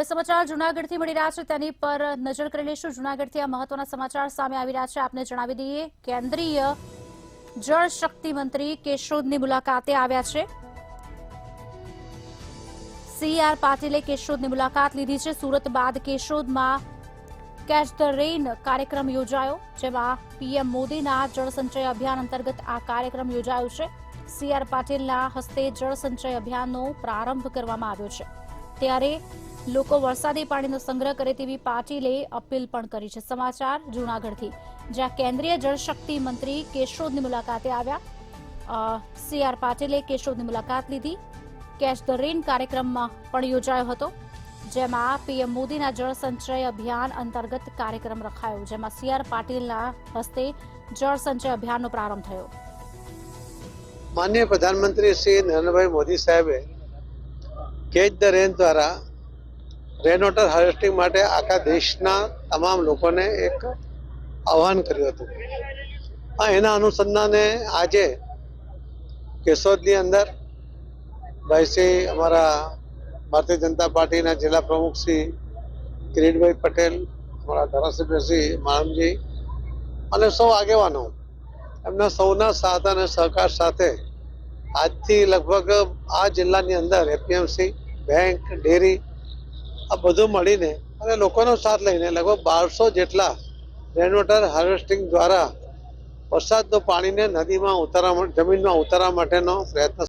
હવે સમાચાર જૂનાગઢથી મળી રહ્યા છે તેની પર નજર કરી લઈશું। જૂનાગઢથી આ મહત્વના સમાચાર સામે આવી રહ્યા છે। આપને જણાવી દઈએ, કેન્દ્રીય જળ શક્તિ મંત્રી કેશોદની મુલાકાતે આવ્યા છે। CR પાટીલે કેશોદની મુલાકાત લીધી છે। સુરત બાદ કેશોદમાં કેચ ધ રેન કાર્યક્રમ યોજાયો, જેમાં PM મોદીના જળ સંચય અભિયાન અંતર્ગત આ કાર્યક્રમ યોજાયો છે। CR પાટીલના હસ્તે જળ સંચય અભિયાનનો પ્રારંભ કરવામાં આવ્યો છે, ત્યારે લોકો વરસાદી પાણીનો સંગ્રહ કરે તેવી પાટીલે અપીલ પણ કરી છે। સમાચાર જૂનાગઢથી, જ્યાં કેન્દ્રીય જળશક્તિ મંત્રી કેશોદની મુલાકાતે આવ્યા। CR પાટીલે કેશોદની મુલાકાત લીધી। કેચ ધ રેન કાર્યક્રમમાં પણ યોજાયો હતો, જેમાં PM મોદીના જળ સંચય અભિયાન અંતર્ગત કાર્યક્રમ રખાયો, જેમાં CR પાટીલના હસ્તે જળ સંચય અભિયાનનો પ્રારંભ થયો। माननीय प्रधानमंत्री श्री नरेंद्र भाई मोदी साहेबे કેચ ધ રેન દ્વારા રેન વોટર હાર્વેસ્ટિંગ માટે આખા દેશના તમામ લોકોને એક આહ્વાન કર્યું હતું। એના અનુસંધાને આજે કેશોદની અંદર ભાઈશ્રી અમારા ભારતીય જનતા પાર્ટીના જિલ્લા પ્રમુખ શ્રી કિરીટભાઈ પટેલ, અમારા ધારાસભ્ય શ્રી માણમજી અને સૌ આગેવાનો, એમના સૌના સાથ અને સહકાર સાથે આજથી લગભગ આ જિલ્લાની અંદર APMC, બેંક, ડેરી આ બધું મળીને અને લોકોનો સાથ લઈને લગભગ 1200 જેટલા રેન વોટર હાર્વેસ્ટિંગ દ્વારા વરસાદનું પાણીને નદીમાં ઉતારવા, જમીનમાં ઉતારવા માટેનો પ્રયત્ન